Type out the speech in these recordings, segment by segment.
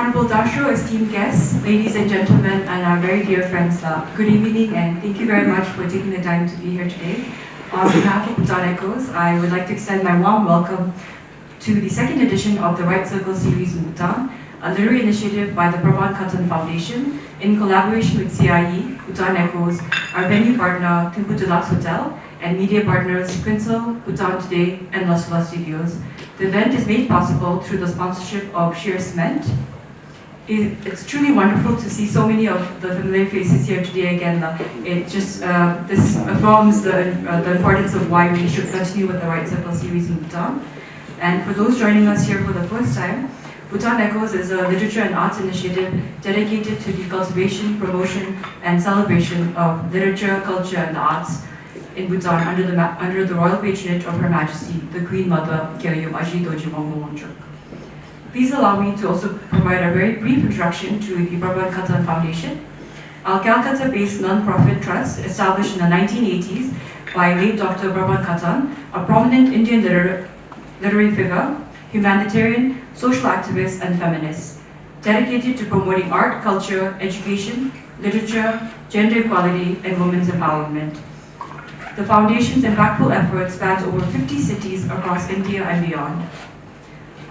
Honorable Dasho, esteemed guests, ladies and gentlemen, and our very dear friends, good evening and thank you very much for taking the time to be here today. On behalf of Bhutan Echoes, I would like to extend my warm welcome to the second edition of the Right Circle series in Bhutan, a literary initiative by the Pravan Khatan Foundation in collaboration with CIE, Bhutan Echoes, our venue partner Thimphu Deluxe Hotel, and media partners Quinsel, Bhutan Today, and Lasula Studios. The event is made possible through the sponsorship of Sheer Cement. It's truly wonderful to see so many of the familiar faces here today again. It just this affirms the importance of why we should continue with the Right Circle series in Bhutan. And for those joining us here for the first time, Bhutan Echoes is a literature and arts initiative dedicated to the cultivation, promotion, and celebration of literature, culture, and the arts in Bhutan under the royal patronage of Her Majesty, the Queen Mother, Kyayum Aji Doji Wangwonchuk. Please allow me to also provide a very brief introduction to the Pravan Khatan Foundation, a Calcutta-based non-profit trust established in the 1980s by late Dr. Pravan Khatan, a prominent Indian literary figure, humanitarian, social activist, and feminist, dedicated to promoting art, culture, education, literature, gender equality, and women's empowerment. The Foundation's impactful effort spans over 50 cities across India and beyond.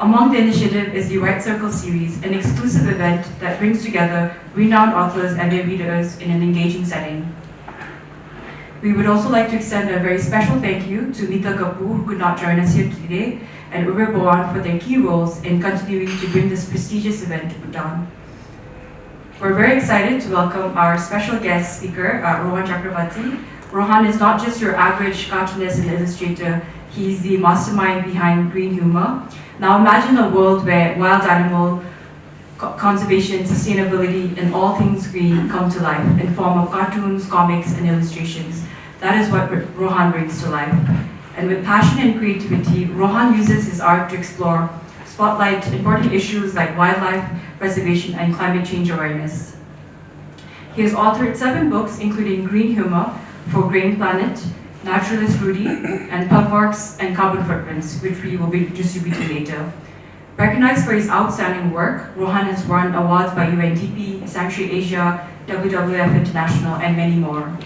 Among the initiative is the Right Circle series, an exclusive event that brings together renowned authors and their readers in an engaging setting. We would also like to extend a very special thank you to Mita Kapoor, who could not join us here today, and Uber Boan for their key roles in continuing to bring this prestigious event to Bhutan. We're very excited to welcome our special guest speaker, Rohan Chakravarty. Rohan is not just your average cartoonist and illustrator, he's the mastermind behind green humor. Now imagine a world where wild animal conservation, sustainability, and all things green come to life in form of cartoons, comics, and illustrations. That is what Rohan brings to life. And with passion and creativity, Rohan uses his art to spotlight important issues like wildlife preservation and climate change awareness. He has authored 7 books, including Green Humor for Grain Planet, Naturalist Rudy, and Pugmarks and Carbon Footprints, which we will be distributing later. Recognized for his outstanding work, Rohan has won awards by UNDP, Sanctuary Asia, WWF International, and many more.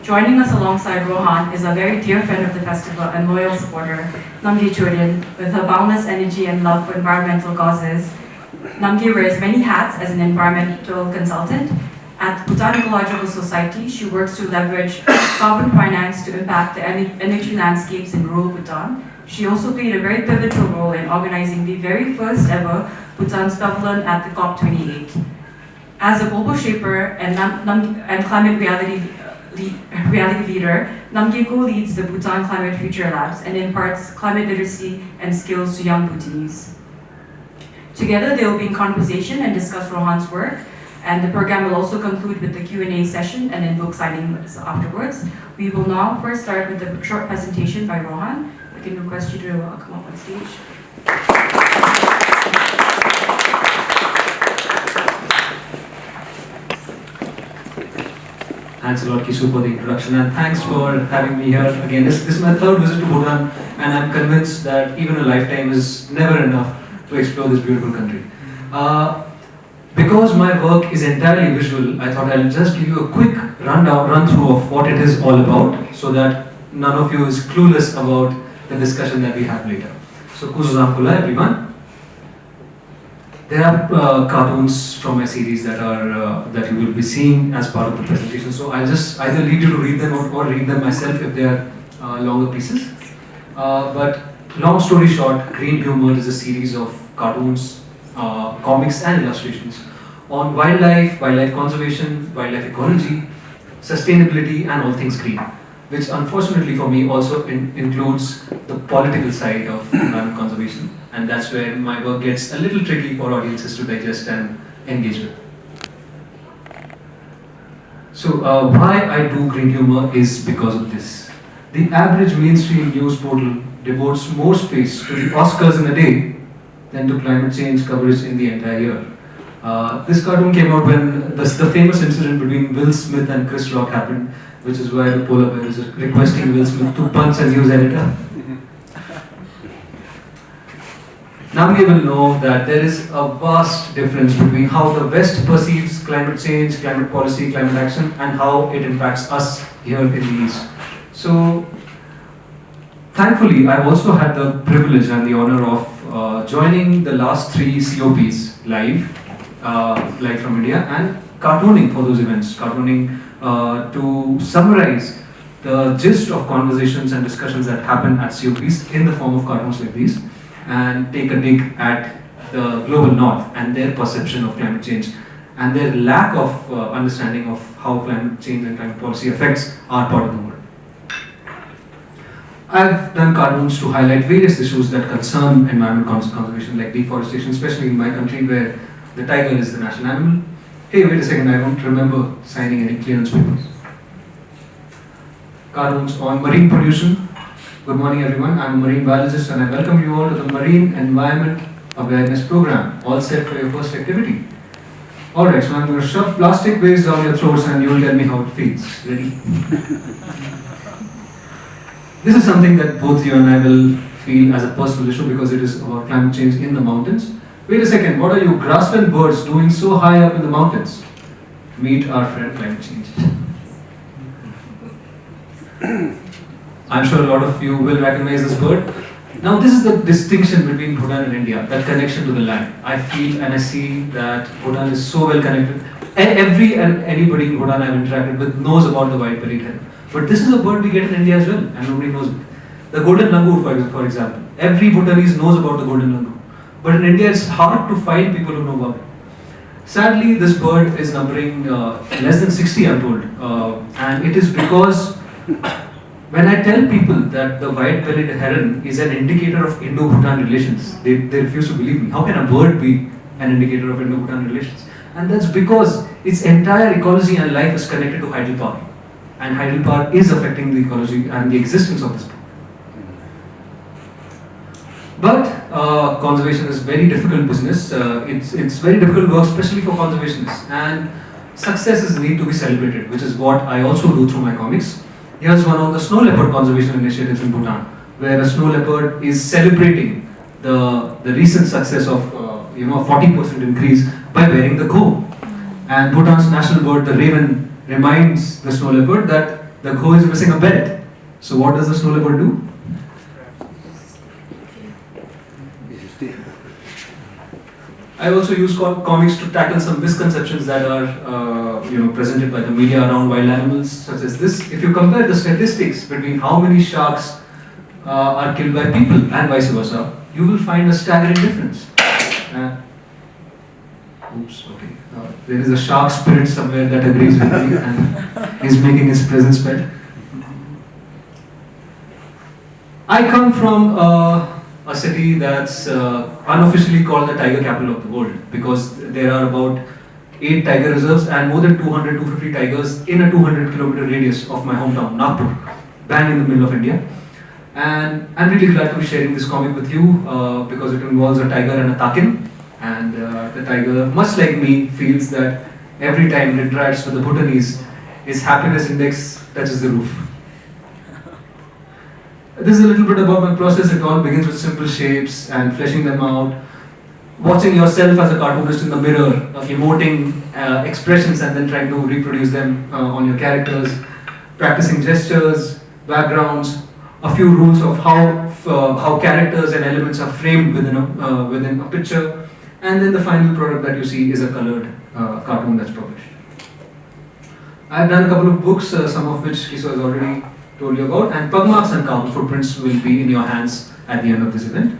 Joining us alongside Rohan is a very dear friend of the festival and loyal supporter, Namgye Chodin. With her boundless energy and love for environmental causes, Namgye wears many hats as an environmental consultant. At Bhutan Ecological Society, she works to leverage carbon finance to impact the energy landscapes in rural Bhutan. She also played a very pivotal role in organizing the very first ever Bhutan's Pavilion at the COP28. As a global shaper and climate reality leader, Namgye co-leads the Bhutan Climate Future Labs and imparts climate literacy and skills to young Bhutanese. Together, they will be in conversation and discuss Rohan's work, and the program will also conclude with the Q&A session and then book signings afterwards. We will now first start with a short presentation by Rohan. I can request you to come up on stage. Thanks a lot, Kisu, for the introduction, and thanks for having me here again. This is my 3rd visit to Bhutan, and I'm convinced that even a lifetime is never enough to explore this beautiful country. Because my work is entirely visual, I thought I'll just give you a quick run through of what it is all about, so that none of you is clueless about the discussion that we have later. So, Kuzuzamkula, everyone. There are cartoons from my series that you will be seeing as part of the presentation. So I'll just either leave you to read them or read them myself if they are longer pieces. But long story short, Green Humor is a series of cartoons, comics, and illustrations on wildlife conservation, wildlife ecology, sustainability, and all things green, which unfortunately for me also includes the political side of environment conservation, and that's where my work gets a little tricky for audiences to digest and engage with. So why I do Green Humor is because of this. The average mainstream news portal devotes more space to the Oscars in a day than to climate change coverage in the entire year. This cartoon came out when the famous incident between Will Smith and Chris Rock happened, which is why the polar bear is requesting Will Smith to punch a news editor. Now we will know that there is a vast difference between how the West perceives climate change, climate policy, climate action, and how it impacts us here in the East. So, thankfully, I've also had the privilege and the honor of joining the last 3 COPs live, live from India, and cartooning for those events, cartooning to summarize the gist of conversations and discussions that happen at COPs in the form of cartoons like these, and take a dig at the global north and their perception of climate change and their lack of understanding of how climate change and climate policy affects our part of the world. I've done cartoons to highlight various issues that concern environment conservation, like deforestation, especially in my country where the tiger is the national animal. Hey, wait a second, I don't remember signing any clearance papers. Cartoons on marine pollution. Good morning everyone, I'm a marine biologist and I welcome you all to the Marine Environment Awareness Program. All set for your first activity. Alright, so I'm going to shove plastic waste down your throats and you'll tell me how it feels. Ready? This is something that both you and I will feel as a personal issue because it is about climate change in the mountains. Wait a second, what are you grassland birds doing so high up in the mountains? Meet our friend climate change. I'm sure a lot of you will recognize this bird. Now this is the distinction between Bhutan and India, that connection to the land. I feel and I see that Bhutan is so well connected. Every and anybody in Bhutan I've interacted with knows about the white-bellied heron. But this is a bird we get in India as well, and nobody knows it. The golden langur, for example. Every Bhutanese knows about the golden langur. But in India it's hard to find people who know about it. Sadly, this bird is numbering less than 60, I'm told. And it is because when I tell people that the white-bellied heron is an indicator of Indo-Bhutan relations, they refuse to believe me. How can a bird be an indicator of Indo-Bhutan relations? And that's because its entire ecology and life is connected to hydropower. And hydropower is affecting the ecology and the existence of this bird. But conservation is very difficult business. It's very difficult work, especially for conservationists. And successes need to be celebrated, which is what I also do through my comics. Here's one of the snow leopard conservation initiatives in Bhutan, where a snow leopard is celebrating the recent success of a 40% increase by wearing the gho. And Bhutan's national bird, the raven, reminds the snow leopard that the gho is missing a belt. So what does the snow leopard do? I also use comics to tackle some misconceptions that are presented by the media around wild animals, such as this. If you compare the statistics between how many sharks are killed by people and vice versa, you will find a staggering difference. There is a shark spirit somewhere that agrees with me and is making his presence felt. I come from a city that's unofficially called the tiger capital of the world because there are about 8 tiger reserves and more than 200-250 tigers in a 200-kilometer radius of my hometown, Nagpur, bang in the middle of India. And I'm really glad to be sharing this comic with you because it involves a tiger and a takin. And the tiger, much like me, feels that every time it interacts with the Bhutanese, his happiness index touches the roof. This is a little bit about my process. It all begins with simple shapes and fleshing them out. Watching yourself as a cartoonist in the mirror, emoting expressions and then trying to reproduce them on your characters. Practicing gestures, backgrounds, a few rules of how characters and elements are framed within a picture. And then the final product that you see is a colored cartoon that's published. I've done a couple of books, some of which Kiso has already told you about, and pug marks and carbon footprints will be in your hands at the end of this event.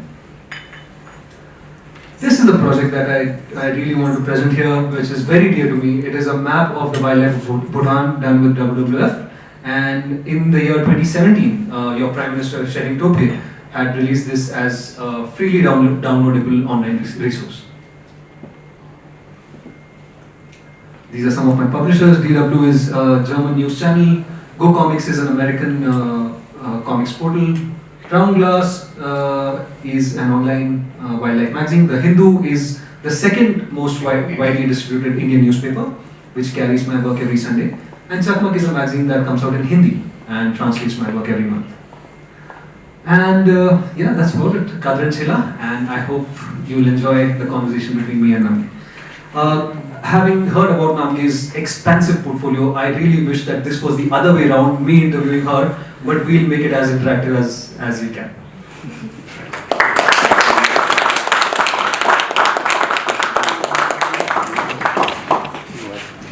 This is the project that I really want to present here, which is very dear to me. It is a map of the wildlife of Bhutan done with WWF, and in the year 2017, your Prime Minister Sherin Tope had released this as a freely downloadable online resource. These are some of my publishers. DW is a German news channel. Go Comics is an American comics portal. Crown Glass is an online wildlife magazine. The Hindu is the second most widely distributed Indian newspaper, which carries my work every Sunday. And Chakmak is a magazine that comes out in Hindi and translates my work every month. And yeah, that's about it, Kadran Chila, and I hope you'll enjoy the conversation between me and Namgi. Having heard about Namgi's expansive portfolio, I really wish that this was the other way around, me interviewing her, but we'll make it as interactive as we can.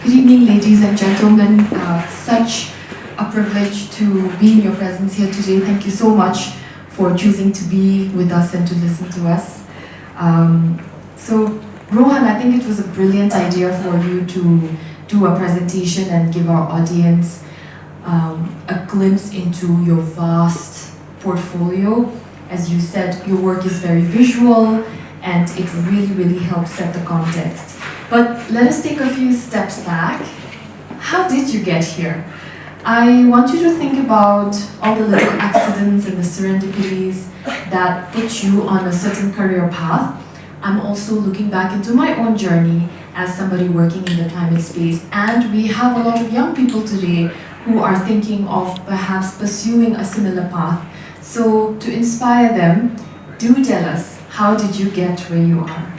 Good evening, ladies and gentlemen. Such a privilege to be in your presence here today. Thank you so much for choosing to be with us and to listen to us. So, Rohan, I think it was a brilliant idea for you to do a presentation and give our audience a glimpse into your vast portfolio. As you said, your work is very visual and it really, really helps set the context. But let us take a few steps back. How did you get here? I want you to think about all the little accidents and the serendipities that put you on a certain career path. I'm also looking back into my own journey as somebody working in the climate space, and we have a lot of young people today who are thinking of perhaps pursuing a similar path. So to inspire them, do tell us, how did you get where you are?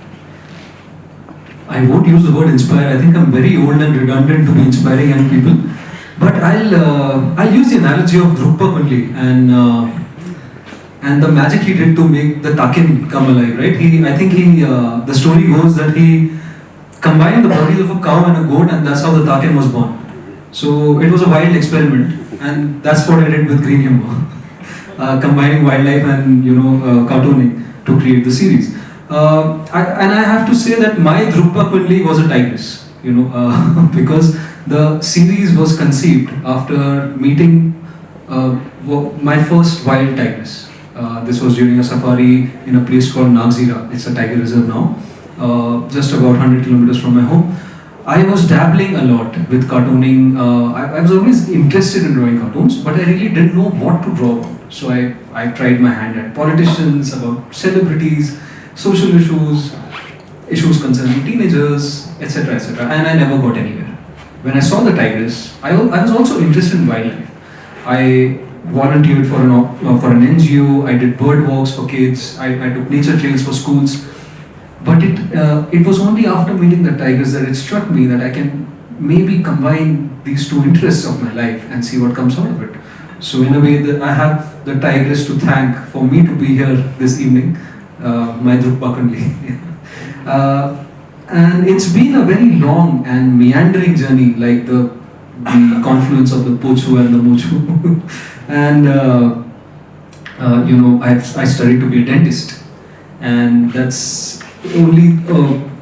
I won't use the word inspire. I think I'm very old and redundant to be inspiring young people. But I'll use the analogy of Drupal only and the magic he did to make the takin come alive, right? The story goes that he combined the bodies of a cow and a goat, and that's how the takin was born. So it was a wild experiment, and that's what I did with green humor, combining wildlife and cartooning to create the series. I have to say that my Drupal Kundli was a tigress, because the series was conceived after meeting my first wild tigress. This was during a safari in a place called Nagzira. It's a tiger reserve now, just about 100 kilometers from my home. I was dabbling a lot with cartooning. I was always interested in drawing cartoons, but I really didn't know what to draw about. So I tried my hand at politicians, about celebrities, social issues concerning teenagers, etc., etc. And I never got anywhere. When I saw the tigress, I was also interested in wildlife. I volunteered for an NGO. I did bird walks for kids. I took nature trails for schools. But it was only after meeting the tigers that it struck me that I can maybe combine these two interests of my life and see what comes out of it. So in a way, I have the tigress to thank for me to be here this evening. My Drupal Kundli. And it's been a very long and meandering journey, like the confluence of the Pochu and the Mochu. And I studied to be a dentist, and that's only.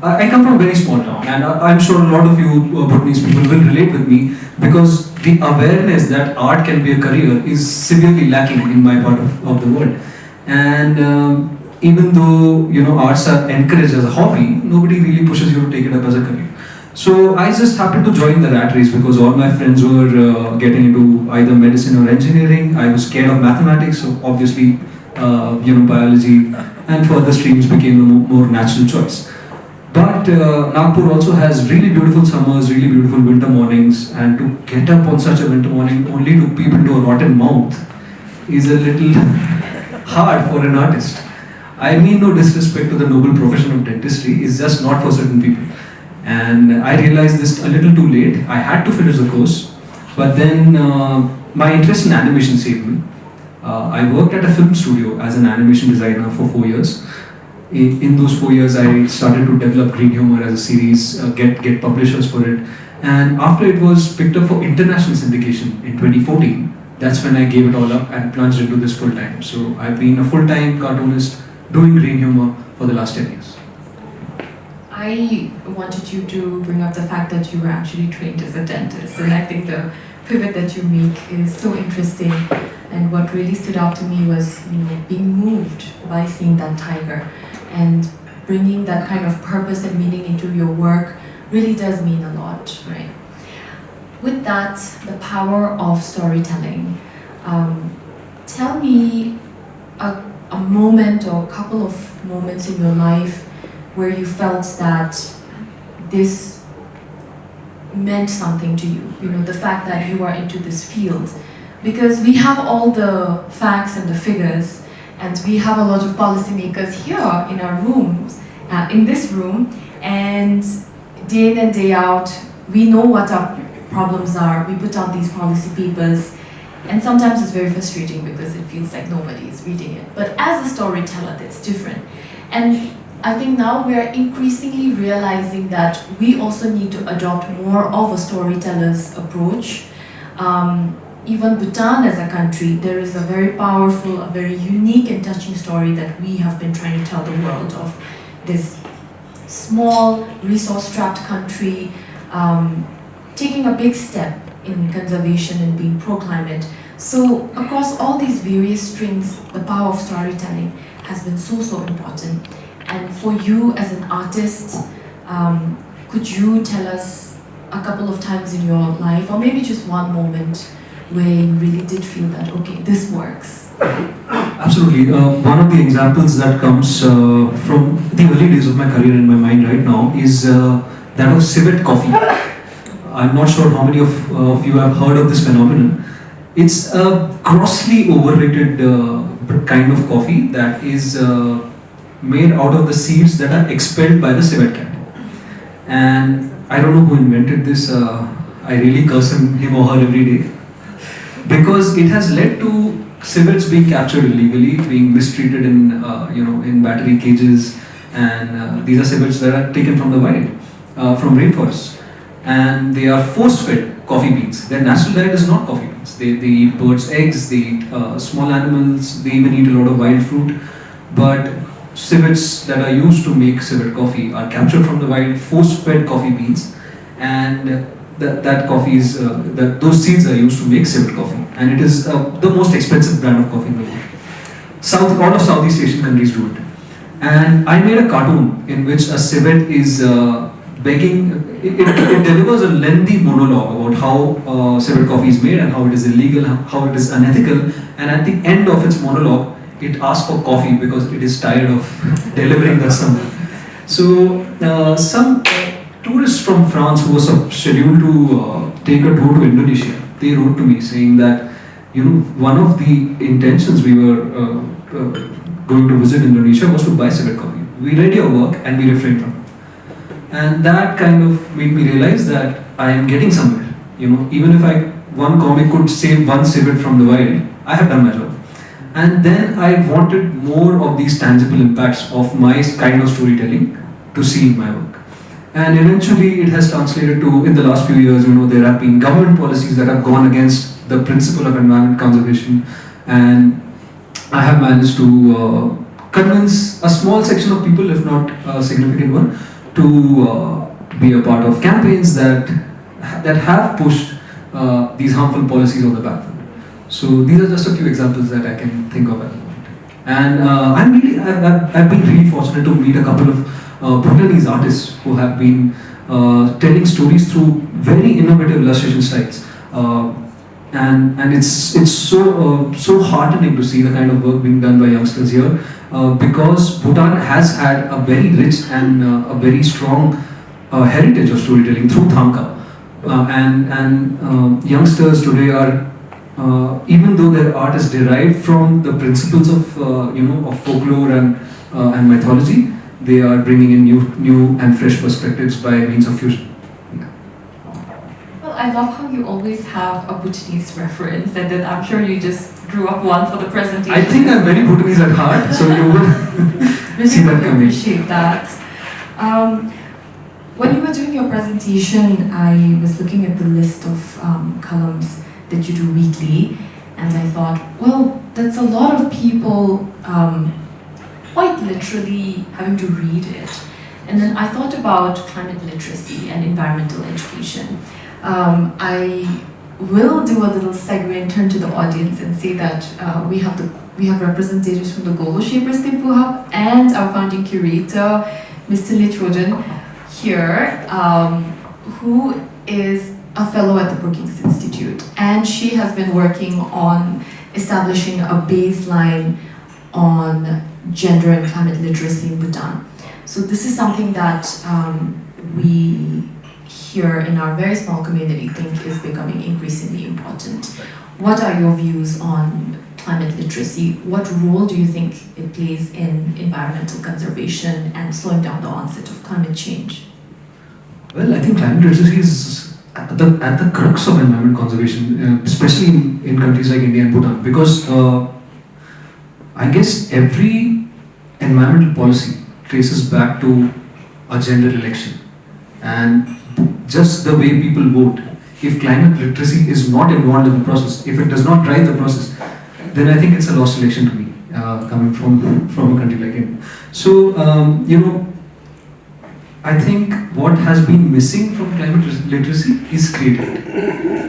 I come from a very small town, and I'm sure a lot of you Bhutanese people will relate with me, because the awareness that art can be a career is severely lacking in my part of the world. And even though arts are encouraged as a hobby, nobody really pushes you to take it up as a career. So I just happened to join the rat race because all my friends were getting into either medicine or engineering. I was scared of mathematics, so obviously biology and further streams became the more natural choice. But Nagpur also has really beautiful summers, really beautiful winter mornings, and to get up on such a winter morning only to peep into a rotten mouth is a little hard for an artist. I mean no disrespect to the noble profession of dentistry, it's just not for certain people. And I realized this a little too late. I had to finish the course, but then my interest in animation saved me. I worked at a film studio as an animation designer for 4 years. In those 4 years, I started to develop Green Humor as a series, get publishers for it. And after it was picked up for international syndication in 2014, that's when I gave it all up and plunged into this full time. So I've been a full-time cartoonist doing Green Humor for the last 10 years. I wanted you to bring up the fact that you were actually trained as a dentist, and I think the pivot that you make is so interesting. And what really stood out to me was, being moved by seeing that tiger, and bringing that kind of purpose and meaning into your work really does mean a lot, right? With that, the power of storytelling. Tell me a moment or a couple of moments in your life where you felt that this meant something to you. The fact that you are into this field. because we have all the facts and the figures, and we have a lot of policymakers here in our rooms, in this room, and day in and day out, we know what our problems are. We put out these policy papers, and sometimes it's very frustrating because it feels like nobody is reading it. But as a storyteller, that's different. And I think now we are increasingly realizing that we also need to adopt more of a storyteller's approach. Even Bhutan as a country, there is a very powerful, a very unique and touching story that we have been trying to tell the world of this small, resource-strapped country taking a big step in conservation and being pro-climate. So across all these various strings, the power of storytelling has been so important. And for you as an artist, could you tell us a couple of times in your life, or maybe just one moment, where you really did feel that, okay, this works? Absolutely. One of the examples that comes from the early days of my career in my mind right now is that of civet coffee. I'm not sure how many of you have heard of this phenomenon. It's a grossly overrated kind of coffee that is made out of the seeds that are expelled by the civet cat. And I don't know who invented this. I really curse him or her every day, because it has led to civets being captured illegally, being mistreated in in battery cages, and these are civets that are taken from the wild, from rainforests, and they are force-fed coffee beans. Their natural diet is not coffee beans. They eat birds' eggs, they eat small animals, they even eat a lot of wild fruit. But civets that are used to make civet coffee are captured from the wild, force-fed coffee beans, and that coffee is those seeds are used to make civet coffee, and it is the most expensive brand of coffee in the world. All of Southeast Asian countries do it, and I made a cartoon in which a civet is begging. It delivers a lengthy monologue about how civet coffee is made and how it is illegal, how it is unethical, and at the end of its monologue, it asks for coffee because it is tired of delivering that somewhere. So some tourists from France who were scheduled to take a tour to Indonesia, they wrote to me saying that, one of the intentions we were going to visit Indonesia was to buy civet coffee. We read your work and we refrained from it. And that kind of made me realize that I am getting somewhere. Even if one comic could save one civet from the wild, I have done my job. And then I wanted more of these tangible impacts of my kind of storytelling to see in my work. And eventually it has translated to, in the last few years, there have been government policies that have gone against the principle of environment conservation, and I have managed to convince a small section of people, if not a significant one, to be a part of campaigns that have pushed these harmful policies on the back foot. So these are just a few examples that I can think of at the moment. And I've been really fortunate to meet a couple of Bhutanese artists who have been telling stories through very innovative illustration styles. And it's so heartening to see the kind of work being done by youngsters here, because Bhutan has had a very rich and a very strong heritage of storytelling through Thamka. And youngsters today are, even though their art is derived from the principles of of folklore and mythology, they are bringing in new and fresh perspectives by means of fusion. Well, I love how you always have a Bhutanese reference, and that I'm sure you just drew up one for the presentation. I think I'm very Bhutanese at heart, so you will see that coming. Appreciate that. When you were doing your presentation, I was looking at the list of columns that you do weekly, and I thought, well, that's a lot of people quite literally having to read it. And then I thought about climate literacy and environmental education. I will do a little segue and turn to the audience and say that we have representatives from the Global Shapers Thimphu Hub and our founding curator, Mr. Litroden, here, who is a fellow at the Brookings Institute, and she has been working on establishing a baseline on gender and climate literacy in Bhutan. So this is something that we here here in our very small community think is becoming increasingly important. What are your views on climate literacy? What role do you think it plays in environmental conservation and slowing down the onset of climate change? Well, I think climate literacy is at the crux of environment conservation, especially in countries like India and Bhutan, because I guess every environmental policy traces back to a general election. And just the way people vote, if climate literacy is not involved in the process, if it does not drive the process, then I think it's a lost election to me, coming from a country like India. So, I think what has been missing from climate literacy is creativity.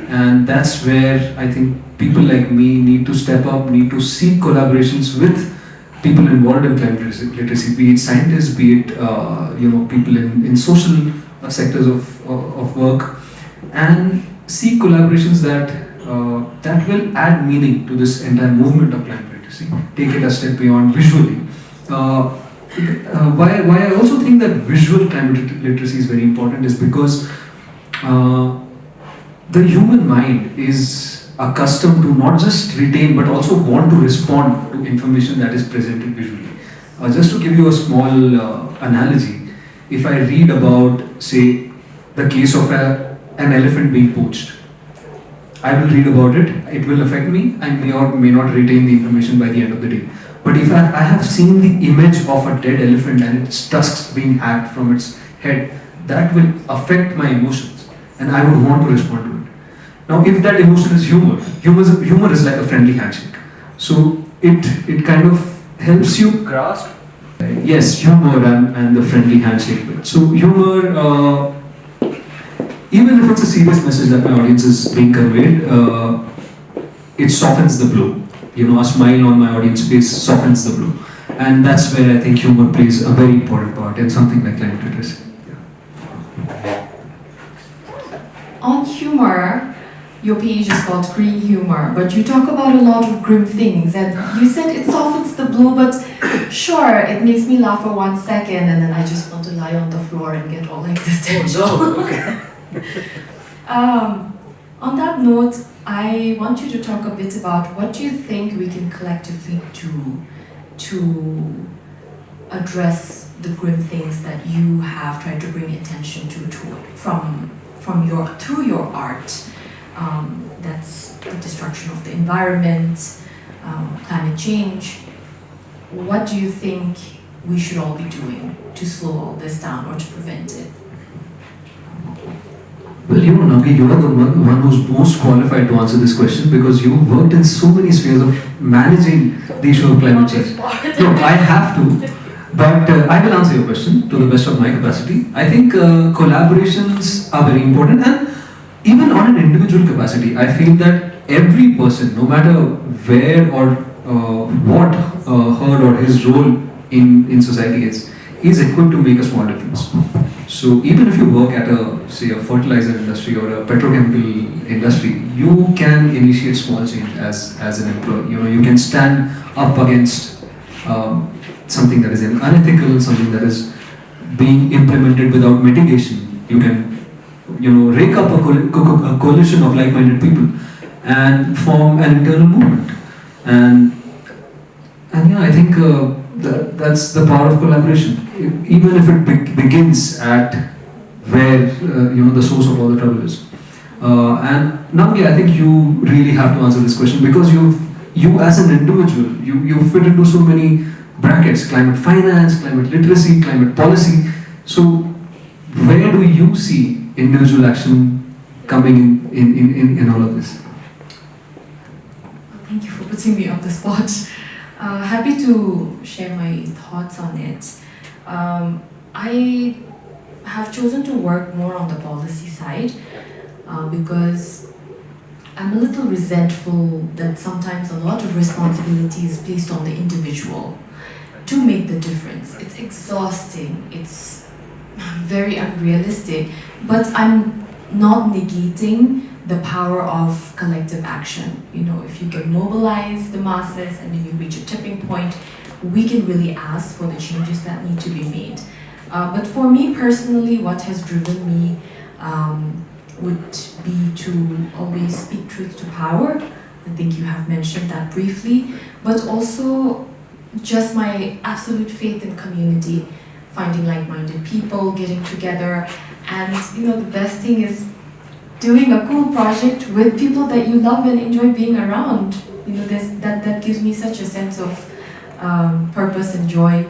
And that's where I think people like me need to step up, need to seek collaborations with people involved in climate literacy, be it scientists, be it people in social sectors of work, and seek collaborations that will add meaning to this entire movement of climate literacy. Take it a step beyond visually. Why I also think that visual climate literacy is very important is because the human mind is accustomed to not just retain but also want to respond to information that is presented visually. Just to give you a small analogy, if I read about, say, the case of an elephant being poached, I will read about it, it will affect me, I may or may not retain the information by the end of the day. But if I have seen the image of a dead elephant and its tusks being hacked from its head, that will affect my emotions and I would want to respond to it. Now, if that emotion is humor is like a friendly handshake. So it kind of helps you grasp. Yes, humor and the friendly handshake. So humor, even if it's a serious message that my audience is being conveyed, it softens the blow. A smile on my audience face softens the blow. And that's where I think humor plays a very important part in something like climate literacy. On humor, your page is called Green Humor, but you talk about a lot of grim things, and you said it softens the blow, but sure, it makes me laugh for 1 second, and then I just want to lie on the floor and get all existential. Oh, no. Okay. On that note, I want you to talk a bit about what do you think we can collectively do to address the grim things that you have tried to bring attention to through your art. That's the destruction of the environment, climate change. What do you think we should all be doing to slow all this down or to prevent it? Well, Nagi, you are the one who's most qualified to answer this question because you've worked in so many spheres of managing the issue of climate change. No, I have to, but I will answer your question to the best of my capacity. I think collaborations are very important, and even on an individual capacity, I feel that every person, no matter where or what her or his role in society is equipped to make a small difference. So even if you work at a fertilizer industry or a petrochemical industry, you can initiate small change as an employee. You can stand up against something that is unethical, something that is being implemented without mitigation. You can rake up a coalition of like-minded people and form an internal movement. And yeah, I think that's the power of collaboration. Even if it begins at where the source of all the trouble is. And Namgi, I think you really have to answer this question because you as an individual, you fit into so many brackets: climate finance, climate literacy, climate policy. So where do you see individual action coming in all of this? Thank you for putting me on the spot. Happy to share my thoughts on it. I have chosen to work more on the policy side because I'm a little resentful that sometimes a lot of responsibility is placed on the individual to make the difference. It's exhausting, it's very unrealistic, but I'm not negating the power of collective action. If you can mobilize the masses and then you reach a tipping point, we can really ask for the changes that need to be made. But for me personally, what has driven me need to always speak truth to power. I think you have mentioned that briefly, but also just my absolute faith in community, finding like-minded people, getting together, and the best thing is doing a cool project with people that you love and enjoy being around. That gives me such a sense of purpose and joy.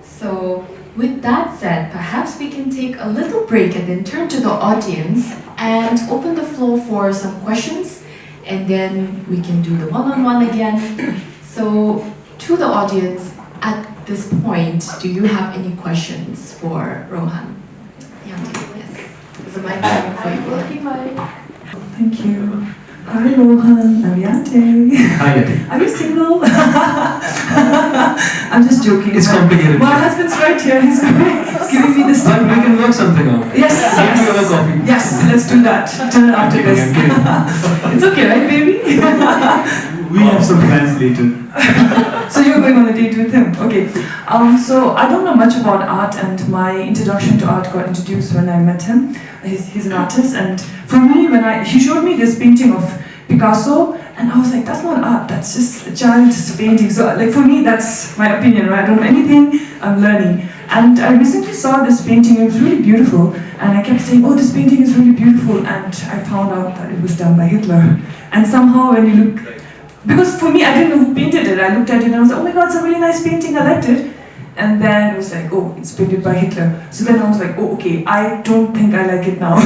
So with that said, perhaps we can take a little break and then turn to the audience and open the floor for some questions, and then we can do the one-on-one again. So to the audience, at this point, do you have any questions for Rohan? Yes. There's a mic for you. Thank you. Hi Rohan, I'm Yante. Hi, Yati. Are you single? I'm just joking. It's complicated. My husband's right here. He's giving me this But time. we can work something out. Yes, Get me over coffee. yes, let's do that. Dinner after I'm this. kidding, I'm It's okay, right, baby? We have some plans later. So you're going on a date with him, okay. So I don't know much about art, and my introduction to art got introduced when I met him. He's an artist, and for me, he showed me this painting of Picasso, and I was like, that's not art, that's just a child's painting. So like for me, that's my opinion, right? I don't know anything, I'm learning. And I recently saw this painting, it was really beautiful, and I kept saying, oh, this painting is really beautiful, and I found out that it was done by Hitler. And somehow when you look, because for me, I didn't know who painted it. I looked at it and I was like, oh my god, it's a really nice painting, I liked it. And then it was like, oh, it's painted by Hitler. So then I was like, oh, okay, I don't think I like it now.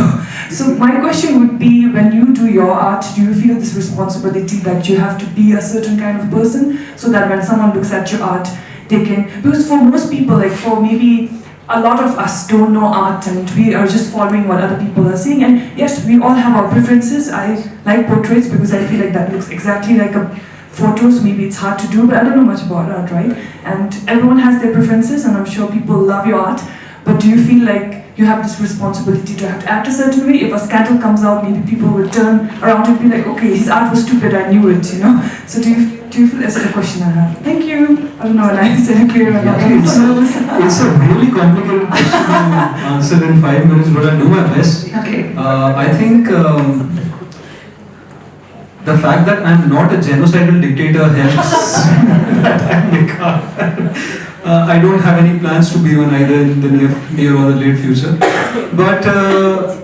So my question would be, when you do your art, do you feel this responsibility that you have to be a certain kind of person, so that when someone looks at your art, they can, because for most people, like for maybe a lot of us don't know art and we are just following what other people are saying. And yes, we all have our preferences. I like portraits because I feel like that looks exactly like a photos. Maybe it's hard to do, but I don't know much about art, right? And everyone has their preferences, and I'm sure people love your art. But do you feel like you have this responsibility to have to act a certain way? If a scandal comes out, maybe people will turn around and be like, okay, his art was stupid, I knew it, So do you feel that's the question I have? Thank you. I don't know what I said clear or not. It's a really complicated question to answer in 5 minutes, but I'll do my best. Okay. I think the fact that I'm not a genocidal dictator helps that I'm like, I don't have any plans to be one either in the near or the late future. But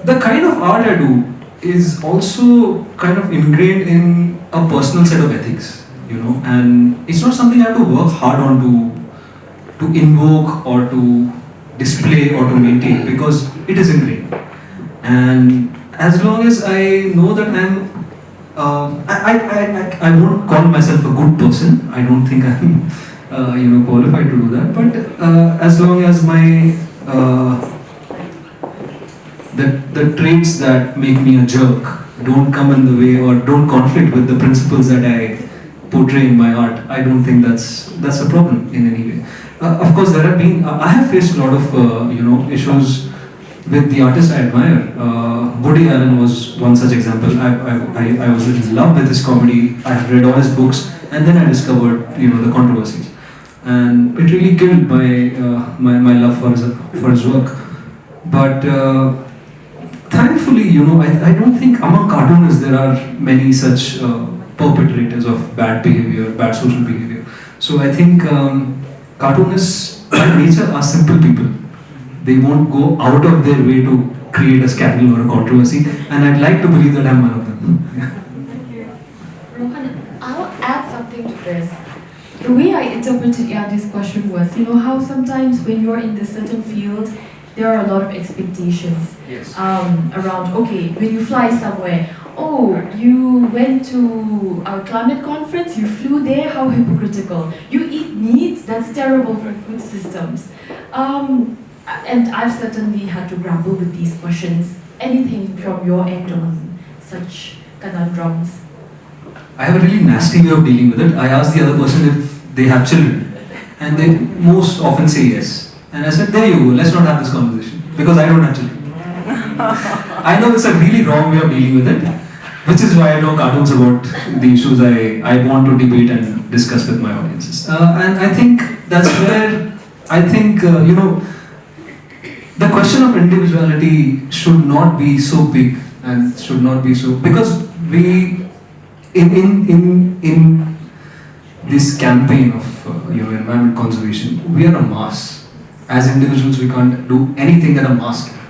the kind of art I do is also kind of ingrained in a personal set of ethics, and it's not something I have to work hard on to invoke or to display or to maintain, because it is ingrained. And as long as I know that I won't call myself a good person. I don't think I'm qualified to do that. But as long as my the traits that make me a jerk don't come in the way or don't conflict with the principles that I portray in my art, I don't think that's a problem in any way. Of course, there have been I have faced a lot of issues with the artists I admire. Woody Allen was one such example. I was in love with his comedy. I have read all his books, and then I discovered the controversies, and it really killed my love for his work. But thankfully, I don't think among cartoonists there are many such perpetrators of bad behavior, bad social behavior. So I think cartoonists by nature are simple people. They won't go out of their way to create a scandal or a controversy, and I'd like to believe that I'm one of them. Yeah. Thank you. Rohan, I'll add something to this. The way I interpreted Yandi's question was, how sometimes when you're in this certain field, there are a lot of expectations. Yes. Around, okay, when you fly somewhere, oh, you went to a climate conference, you flew there, how hypocritical. You eat meat, that's terrible for food systems. And I've certainly had to grapple with these questions. Anything from your end on such conundrums? I have a really nasty way of dealing with it. I ask the other person if they have children, and they most often say yes. And I said, there you go, let's not have this conversation, because I don't have children. I know it's a really wrong way of dealing with it, which is why I know cartoons about the issues I want to debate and discuss with my audiences. And I think that's where I think, the question of individuality should not be so big and should not be so, because we in this campaign of environment conservation, we are a mass. As individuals, we can't do anything at a mass scale.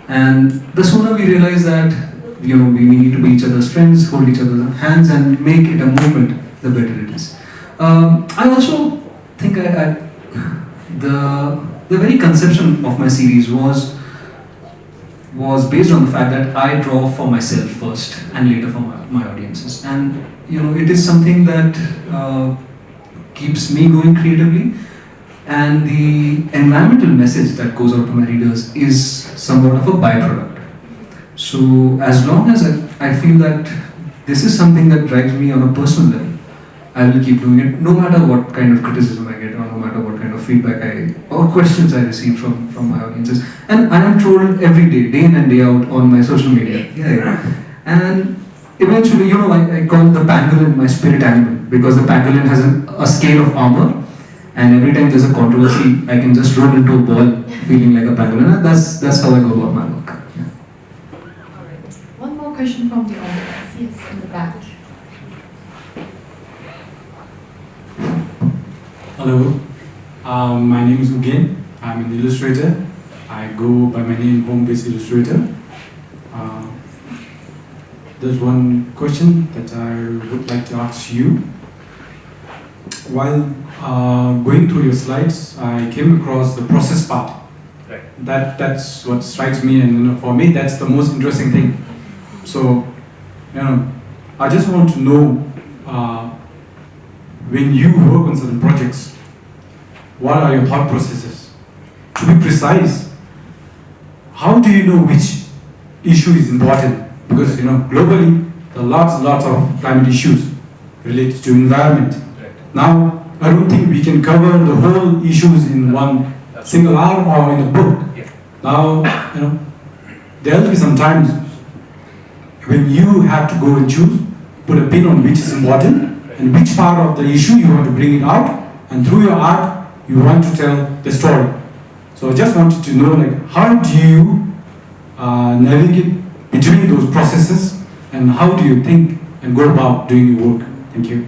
And the sooner we realize that we need to be each other's friends, hold each other's hands, and make it a movement, the better it is. I also think the very conception of my series was based on the fact that I draw for myself first and later for my audiences. And it is something that keeps me going creatively, and the environmental message that goes out to my readers is somewhat of a byproduct. So as long as I feel that this is something that drives me on a personal level, I will keep doing it, no matter what kind of criticism I get, or no matter what kind of feedback or questions I receive from my audiences. And I am trolled every day, day in and day out, on my social media. Yeah. And eventually, I call the pangolin my spirit animal, because the pangolin has a scale of armor, and every time there's a controversy, I can just roll into a ball feeling like a pangolin. And that's how I go about my work. Yeah. All right. One more question from the audience. Yes, in the back. Hello, my name is Ugen. I'm an illustrator. I go by my name Home-Based Illustrator. There's one question that I would like to ask you. While going through your slides, I came across the process part. Right. That's what strikes me, and for me, that's the most interesting thing. So, I just want to know, when you work on certain projects, what are your thought processes? To be precise, how do you know which issue is important? Because globally, there are lots and lots of climate issues related to environment. Right. Now, I don't think we can cover the whole issues in one single hour or in a book. Yeah. Now, there will be some times when you have to go and choose, put a pin on which is important, and which part of the issue you want to bring it out, and through your art you want to tell the story. So I just wanted to know, how do you navigate between those processes, and how do you think and go about doing your work? Thank you.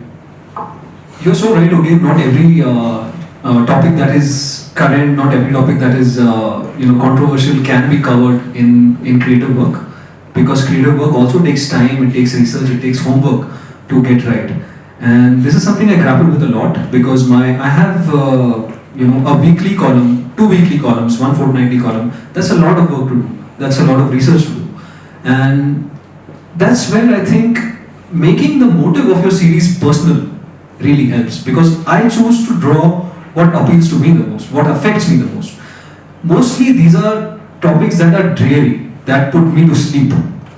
You're so right, okay. Not every topic that is current, not every topic that is controversial can be covered in creative work, because creative work also takes time, it takes research, it takes homework to get right. And this is something I grapple with a lot, because I have a weekly column, 2 weekly columns, 1 fortnightly column. That's a lot of work to do. That's a lot of research to do. And that's where I think making the motive of your series personal really helps, because I choose to draw what appeals to me the most, what affects me the most. Mostly these are topics that are dreary, that put me to sleep,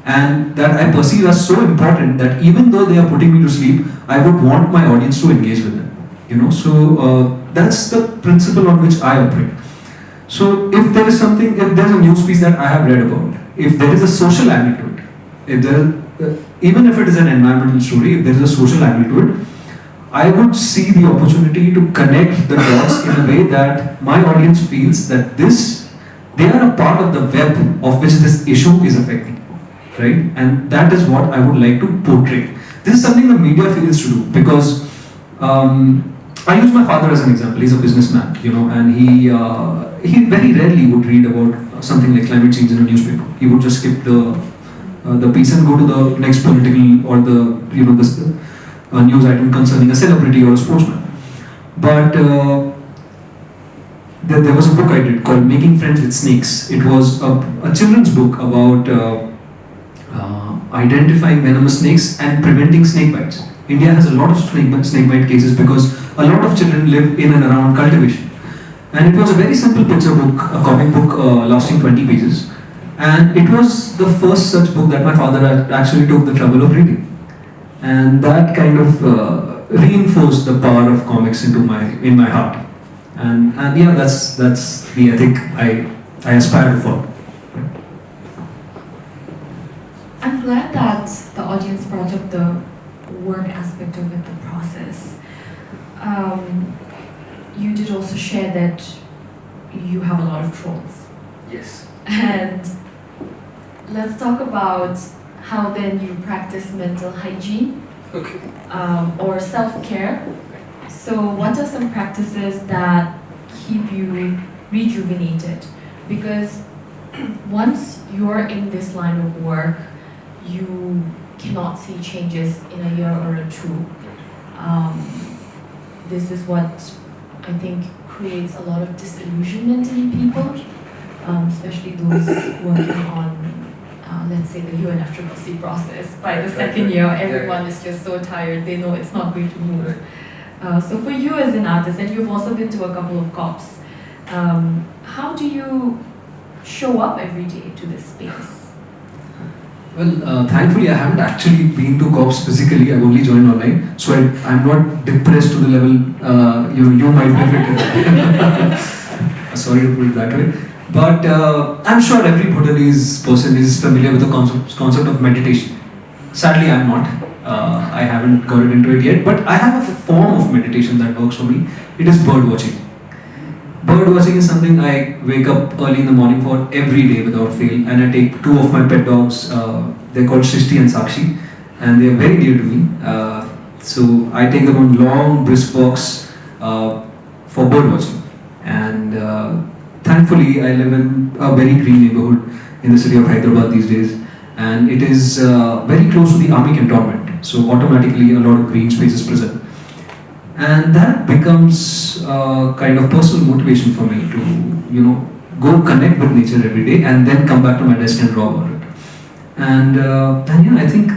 and that I perceive as so important that even though they are putting me to sleep, I would want my audience to engage with them. So that's the principle on which I operate. So if there's a news piece that I have read about, if there is a social angle to it, even if it is an environmental story, if there is a social angle to it, I would see the opportunity to connect the dots in a way that my audience feels that they are a part of the web of which this issue is affecting. Right? And that is what I would like to portray. This is something the media fails to do, because I use my father as an example. He's a businessman, and he very rarely would read about something like climate change in a newspaper. He would just skip the piece and go to the next political or the news item concerning a celebrity or a sportsman. But there was a book I did called Making Friends with Snakes. It was a children's book about identifying venomous snakes and preventing snake bites. India has a lot of snake bite cases because a lot of children live in and around cultivation. And it was a very simple picture book, a comic book lasting 20 pages. And it was the first such book that my father actually took the trouble of reading. And that kind of reinforced the power of comics in my heart. And yeah, that's the ethic I aspire to follow. I'm glad that the audience brought up the work aspect of it, the process. You did also share that you have a lot of trolls. Yes. And let's talk about how then you practice mental hygiene Okay. or self-care. So what are some practices that keep you rejuvenated? Because once you're in this line of work, you cannot see changes in a year or two. This is what I think creates a lot of disillusionment in people, especially those working on, let's say, the UNFCCC process. By the second year, everyone is just so tired, they know it's not going to move. So for you as an artist, and you've also been to a couple of COPs, how do you show up every day to this space? Well, thankfully I haven't actually been to COPS physically, I've only joined online, so I'm not depressed to the level you might be affected. Sorry to put it that way. But I'm sure every Bhutanese person is familiar with the concept of meditation. Sadly, I'm not. I haven't got into it yet, but I have a form of meditation that works for me. It is bird watching. Bird watching is something I wake up early in the morning for every day without fail, and I take two of my pet dogs. They're called Srishti and Sakshi, and they are very dear to me. So I take them on long, brisk walks for bird watching. And thankfully, I live in a very green neighborhood in the city of Hyderabad these days, and it is very close to the army cantonment. So automatically, a lot of green space is present. And that becomes kind of personal motivation for me to, go connect with nature every day and then come back to my desk and draw about it. And yeah, I think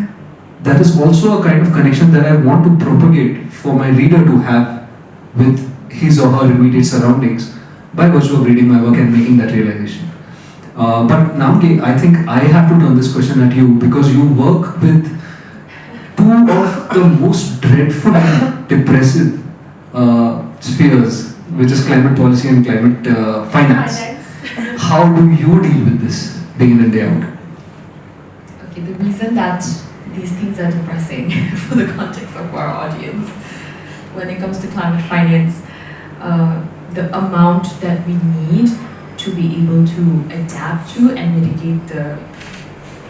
that is also a kind of connection that I want to propagate for my reader to have with his or her immediate surroundings by virtue of reading my work and making that realization. But Namke, I think I have to turn this question at you because you work with two of the most dreadful and depressive spheres, which is climate policy and climate finance. How do you deal with this day in and day out? Okay, the reason that these things are depressing for the context of our audience, when it comes to climate finance, the amount that we need to be able to adapt to and mitigate the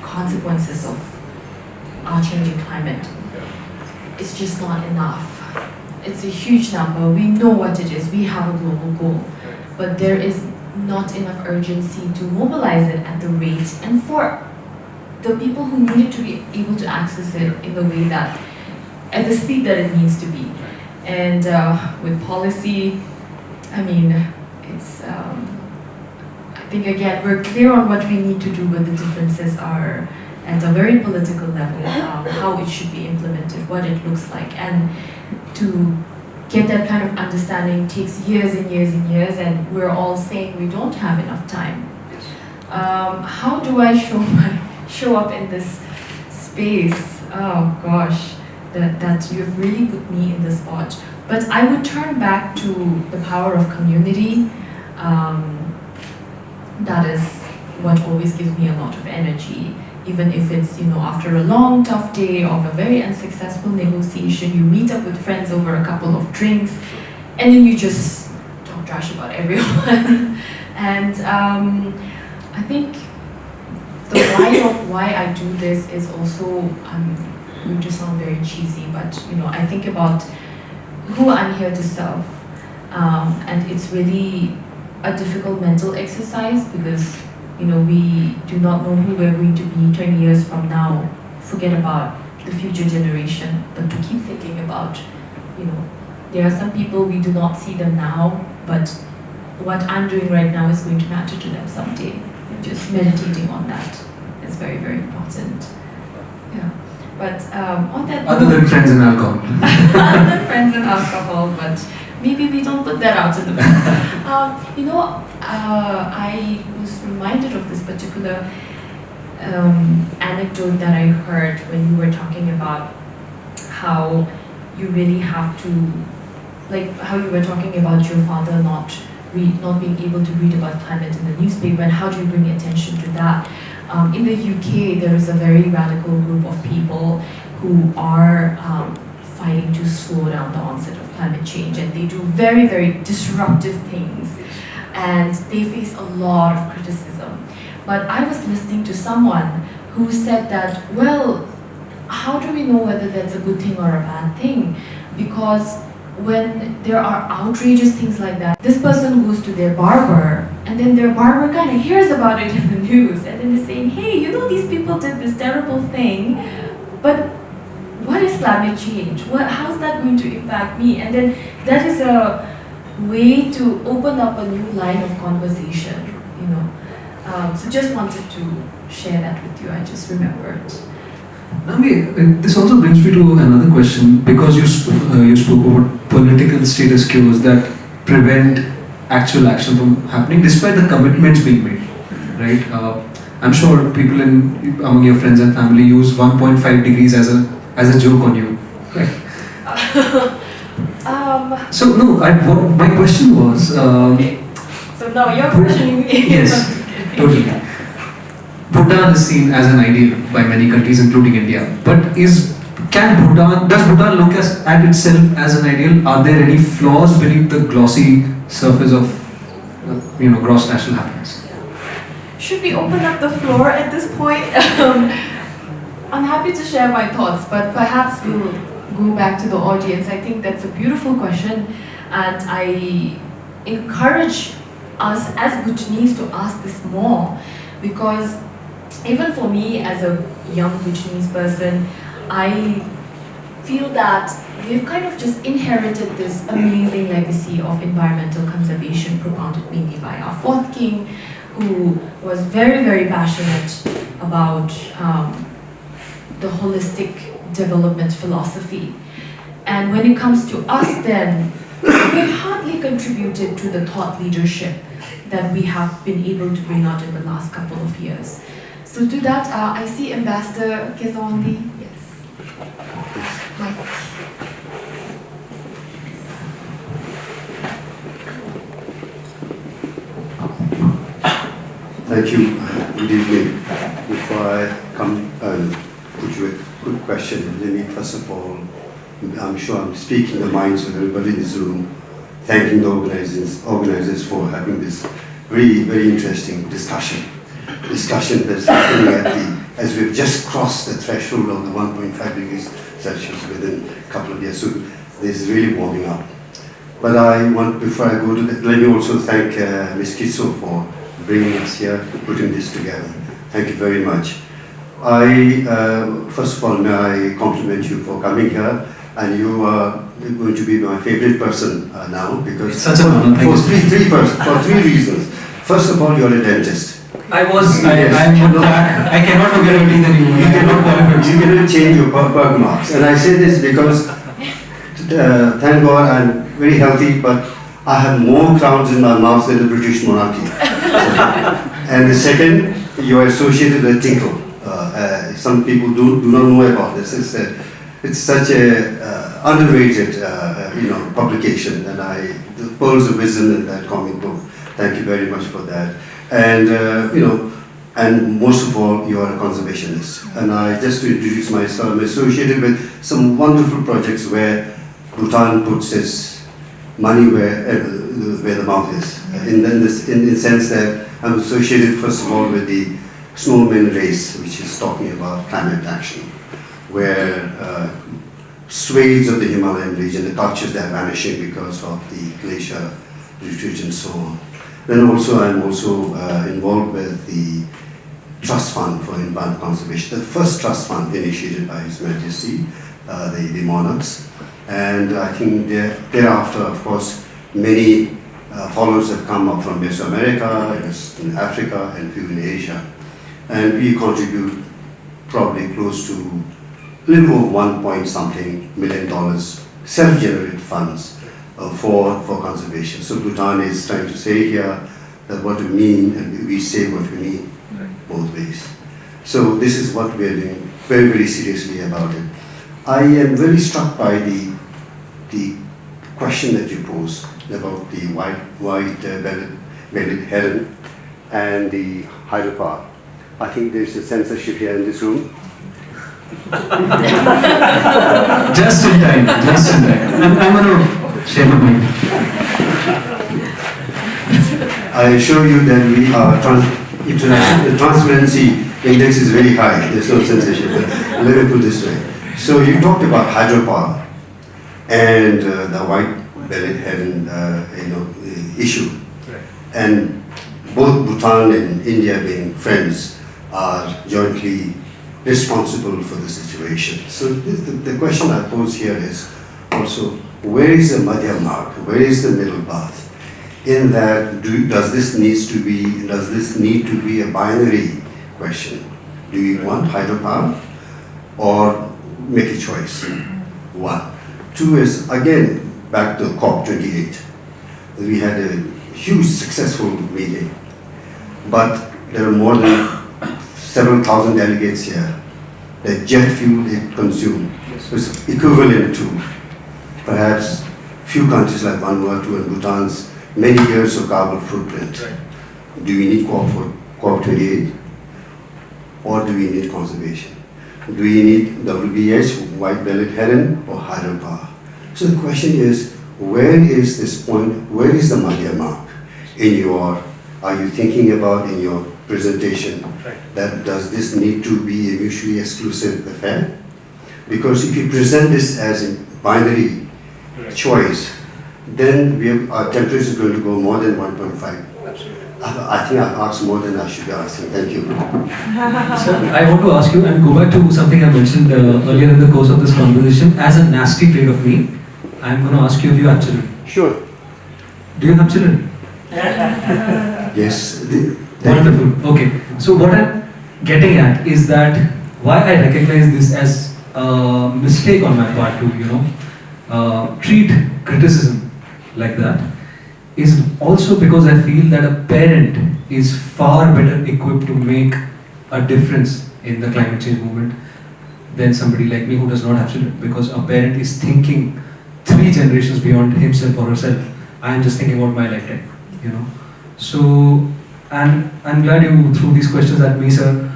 consequences of our changing climate, it's just not enough. It's a huge number. We know what it is. We have a global goal, but there is not enough urgency to mobilize it at the rate and for the people who need it to be able to access it in the way that, at the speed that it needs to be. And with policy, I mean, it's, I think again, we're clear on what we need to do, but the differences are at a very political level, how it should be implemented, what it looks like. And to get that kind of understanding takes years and years and years, and we're all saying we don't have enough time. How do I show up in this space? Oh gosh, that you've really put me in the spot. But I would turn back to the power of community. That is what always gives me a lot of energy. Even if it's, after a long, tough day of a very unsuccessful negotiation, you meet up with friends over a couple of drinks, and then you just talk trash about everyone. And I think the why I do this is also, I'm going to sound very cheesy, but I think about who I'm here to serve. And it's really a difficult mental exercise because we do not know who we're going to be 20 years from now. Forget about the future generation, but to keep thinking about, there are some people we do not see them now, but what I'm doing right now is going to matter to them someday. Just meditating on that is very, very important. Yeah. But on that Other than friends and alcohol. other than friends and alcohol, but maybe we don't put that out in the book. I was reminded of this particular anecdote that I heard when you were talking about how you really have to, like how you were talking about your father not being able to read about climate in the newspaper, and how do you bring attention to that? In the UK, there is a very radical group of people who are fighting to slow down the onset of climate change, and they do very, very disruptive things, and they face a lot of criticism. But I was listening to someone who said that, well, how do we know whether that's a good thing or a bad thing? Because when there are outrageous things like that, this person goes to their barber, and then their barber kind of hears about it in the news, and then they're saying, hey, you know, these people did this terrible thing, but what is climate change? How's that going to impact me? And then that is a way to open up a new line of conversation, you know. So just wanted to share that with you. I just remembered. Nami, this also brings me to another question, because you spoke about political status quos that prevent actual action from happening despite the commitments being made, right? I'm sure people among your friends and family use 1.5 degrees as a joke on you, right? So no, what my question was. Okay. So now you're questioning me. Yes, totally. Bhutan is seen as an ideal by many countries, including India. But does Bhutan look at itself as an ideal? Are there any flaws beneath the glossy surface of, gross national happiness? Should we open up the floor at this point? I'm happy to share my thoughts, but perhaps we'll go back to the audience. I think that's a beautiful question, and I encourage us as Bhutanese to ask this more, because even for me as a young Bhutanese person, I feel that we've kind of just inherited this amazing legacy of environmental conservation propounded mainly by our fourth king, who was very, very passionate about the holistic development philosophy. And when it comes to us then, we've hardly contributed to the thought leadership that we have been able to bring out in the last couple of years. So to that, I see Ambassador Kezawandi. Yes. Mike. Thank you. Good evening. Before I come and put you a good question, let me first of all, I'm sure I'm speaking the minds of everybody in this room, thanking the organizers for having this very, very interesting discussion that's happening as we've just crossed the threshold of the 1.5 degrees Celsius within a couple of years. So this is really warming up. But before I go to that, let me also thank Ms. Kitso for bringing us here, putting this together. Thank you very much. First of all, may I compliment you for coming here, and you are going to be my favorite person now, because It's such an honor. Thank for three reasons. First of all, you're a dentist. I cannot forget everything that you You cannot change your birth marks. And I say this because, thank God, I'm very healthy, but I have more crowns in my mouth than the British monarchy. And the second, you are associated with Tinkle. Some people do not know about this. It's such a underrated, publication, and the pearls of wisdom in that comic book. Thank you very much for that. And and most of all, you are a conservationist. And just to introduce myself, I'm associated with some wonderful projects where Bhutan puts its money where the mouth is. In the sense that I'm associated first of all with the snowman race, which is talking about climate action, where swathes of the Himalayan region, the cultures that are vanishing because of the glacier retreat and so on. Then also I'm also involved with the Trust Fund for Environment Conservation, the first trust fund initiated by His Majesty, the monarchs. And I think thereafter, of course, many followers have come up from Mesoamerica, in Africa, and few in Asia. And we contribute probably close to a little over $1 million self-generated funds for conservation. So Bhutan is trying to say here that what we mean, and we say what we mean both ways. So this is what we are doing very, very seriously about it. I am very struck by the question that you posed about the white-bellied heron and the hydropod. I think there's a censorship here in this room. Just in time. I'm going to share my mind. I assure you that we are international transparency index is very high. There's no censorship. Let me put it this way. So you talked about hydropower and the white-bellied heron, issue, and both Bhutan and India, being friends, are jointly responsible for the situation. So the question I pose here is also, where is the Madhya mark? Where is the middle path? In that, does this need to be a binary question? Do you want hydropower or make a choice? One. Two is, again, back to COP28. We had a huge successful meeting, but there are more than several thousand delegates here. The jet fuel they consume was equivalent to perhaps few countries like Vanuatu and Bhutan's many years of carbon footprint. Right. Do we need COP28 or do we need conservation? Do we need WBH, white-bellied heron, or hydropower? So the question is, where is this point, where is the Madhya mark are you thinking about in your presentation, that does this need to be a mutually exclusive affair? Because if you present this as a binary choice, then our temperature is going to go more than 1.5. I think I've asked more than I should be asking. Thank you. Sir, I want to ask you and go back to something I mentioned earlier in the course of this conversation. As a nasty trait of me, I'm going to ask you if you have children. Sure. Do you have children? Yes. Wonderful. Okay. So what I'm getting at is that why I recognize this as a mistake on my part to, treat criticism like that is also because I feel that a parent is far better equipped to make a difference in the climate change movement than somebody like me who does not have children, because a parent is thinking 3 generations beyond himself or herself. I am just thinking about my lifetime, So, and I'm glad you threw these questions at me, sir.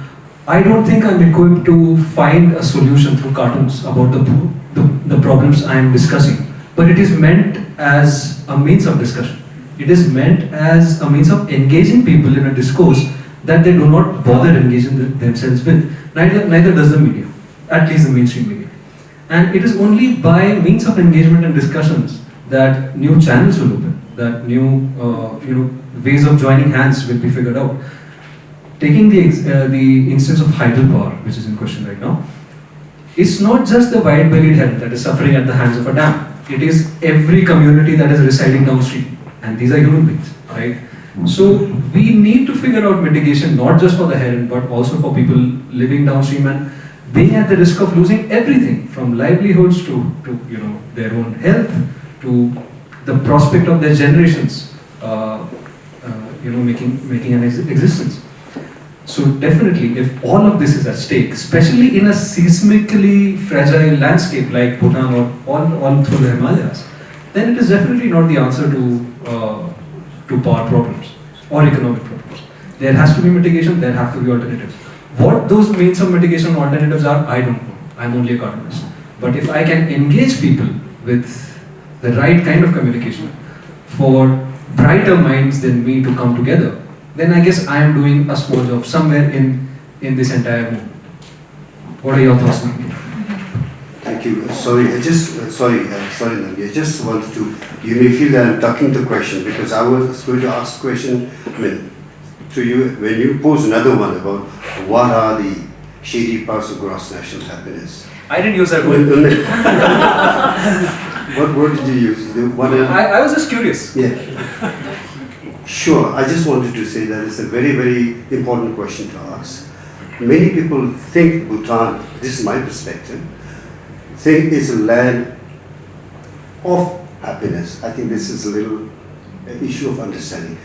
I don't think I'm equipped to find a solution through cartoons about the problems I am discussing, but it is meant as a means of discussion. It is meant as a means of engaging people in a discourse that they do not bother engaging themselves with. Neither does the media, at least the mainstream media. And it is only by means of engagement and discussions that new channels will open, that new ways of joining hands will be figured out. Taking the instance of hydropower, which is in question right now, it's not just the white-bellied heron that is suffering at the hands of a dam. It is every community that is residing downstream, and these are human beings, right? So we need to figure out mitigation not just for the heron, but also for people living downstream and being at the risk of losing everything from livelihoods to their own health to the prospect of their generations, making an existence. So definitely, if all of this is at stake, especially in a seismically fragile landscape like Bhutan or all through the Himalayas, then it is definitely not the answer to power problems or economic problems. There has to be mitigation, there have to be alternatives. What those means of mitigation alternatives are, I don't know. I'm only a cartoonist. But if I can engage people with the right kind of communication for brighter minds than me to come together, then I guess I am doing a small job somewhere in this entire movement. What are your thoughts on it? Thank you. Sorry, Nandi. I just wanted to, you may feel that I'm ducking the question because I was going to ask a question to you when you pose another one about what are the shady parts of gross national happiness. I didn't use that word. What word did you use? I was just curious. Yeah. Sure, I just wanted to say that it's a very, very important question to ask. Many people think Bhutan, this is my perspective, think it's a land of happiness. I think this is a little issue of understanding.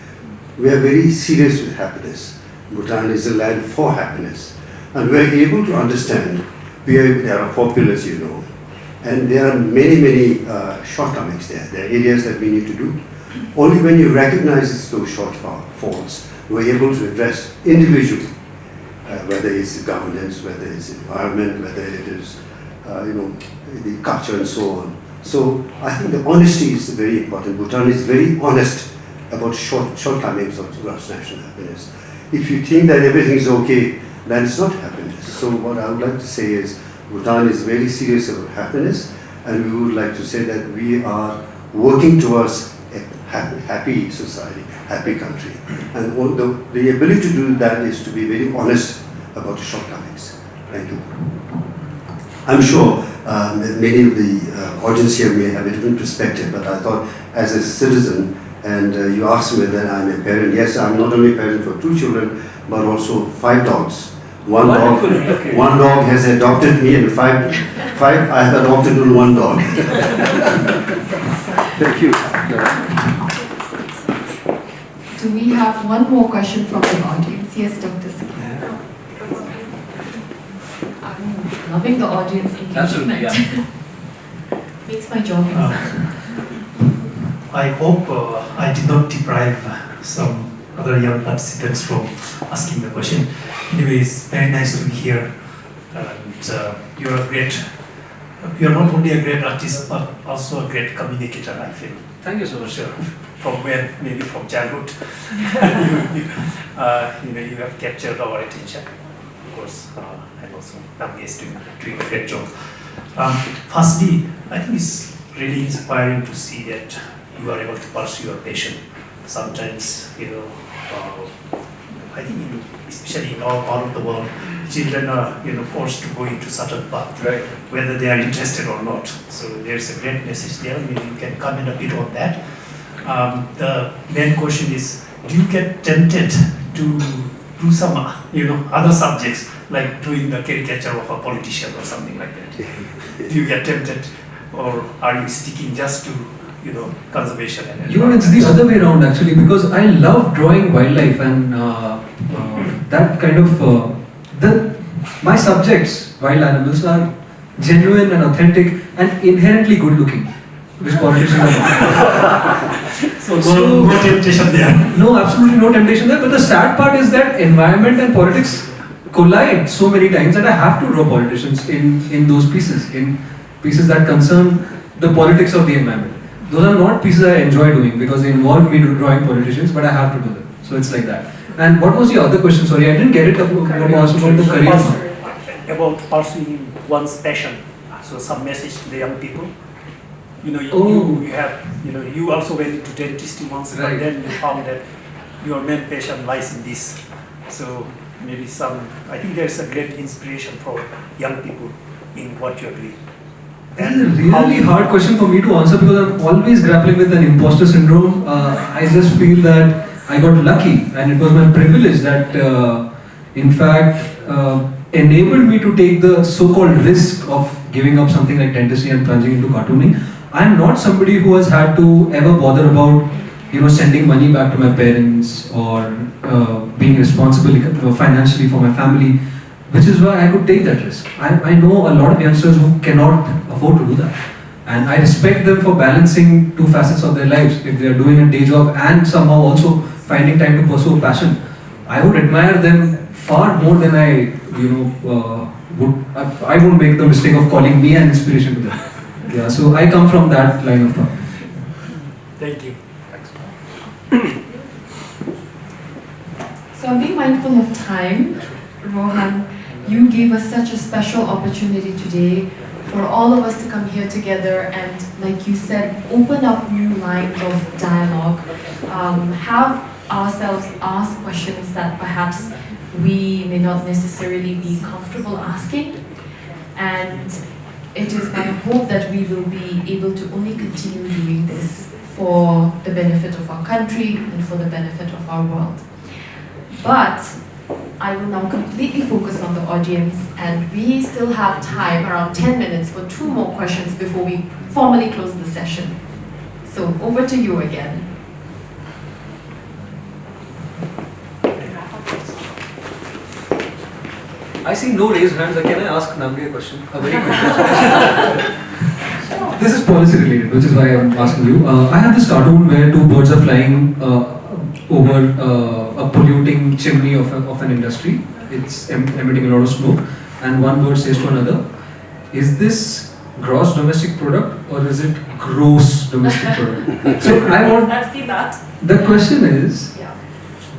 We are very serious with happiness. Bhutan is a land for happiness. And we are able to understand, there are 4 pillars, and there are many, many shortcomings there. There are areas that we need to do. Only when you recognize those shortfalls, we're able to address individually, whether it's governance, whether it's environment, whether it is, the culture and so on. So I think the honesty is very important. Bhutan is very honest about shortcomings of gross national happiness. if you think that everything is okay, then it's not happiness. So what I would like to say is, Bhutan is very serious about happiness, and we would like to say that we are working towards a happy society, happy country. And the ability to do that is to be very honest about the shortcomings. Thank you. I'm sure that many of the audience here may have a different perspective, but I thought as a citizen, and you asked me whether I'm a parent. Yes, I'm not only a parent for 2 children, but also 5 dogs. One dog has adopted me, and five I have adopted only 1 dog. Thank you. Do we have one more question from the audience? Yes, Dr. Sikhi. I'm loving the audience engagement. Absolutely, yeah. Makes my job easier. I hope I did not deprive some other young participants from asking the question. Anyway, it's very nice to be here, and you're not only a great artist but also a great communicator, I feel. Thank you so much, sir. From where, maybe from childhood, you have captured our attention, of course, and also Namgi is doing a great job. Firstly, I think it's really inspiring to see that you are able to pursue your passion. Sometimes, I think especially in our part of the world, children are forced to go into certain path, Right. whether they are interested or not. So there's a great message there. Maybe you can comment a bit on that. The main question is, do you get tempted to do some other subjects, like doing the caricature of a politician or something like that? Do you get tempted, or are you sticking just to conservation and It's the other way around actually, because I love drawing wildlife, and that kind of my subjects, wild animals, are genuine and authentic and inherently good looking, which politicians are not. So no temptation there. No, absolutely no temptation there. But the sad part is that environment and politics collide so many times that I have to draw politicians in those pieces, in pieces that concern the politics of the environment. Those are not pieces I enjoy doing because they involve me drawing politicians, but I have to do them. So it's like that. And what was your other question? Sorry, I didn't get it. What you asked about the career. About pursuing one's passion. So some message to the young people. You have, you also went into dentistry once, Right. but then you found that your main passion lies in this. So maybe I think there's a great inspiration for young people in what you're doing. This is a really hard question for me to answer because I'm always grappling with an imposter syndrome. I just feel that I got lucky, and it was my privilege that, in fact, enabled me to take the so-called risk of giving up something like dentistry and plunging into cartooning. I'm not somebody who has had to ever bother about, sending money back to my parents or being responsible financially for my family, which is why I could take that risk. I know a lot of youngsters who cannot afford to do that. And I respect them for balancing 2 facets of their lives. If they are doing a day job and somehow also finding time to pursue a passion, I would admire them far more than I won't make the mistake of calling me an inspiration to them. Yeah, so I come from that line of thought. Thank you. So I'm being mindful of time. Rohan, you gave us such a special opportunity today for all of us to come here together and, like you said, open up new lines of dialogue, have ourselves ask questions that perhaps we may not necessarily be comfortable asking. And it is my hope that we will be able to only continue doing this for the benefit of our country and for the benefit of our world. But I will now completely focus on the audience, and we still have time, around 10 minutes, for 2 more questions before we formally close the session. So over to you again. I see no raised hands. Can I ask Namgi a question? A very quick question. This is policy related, which is why I'm asking you. I have this cartoon where 2 birds are flying over a polluting chimney of an industry. It's emitting a lot of smoke, and one bird says to another, "Is this gross domestic product or is it gross domestic product?" So I've seen that. The question is,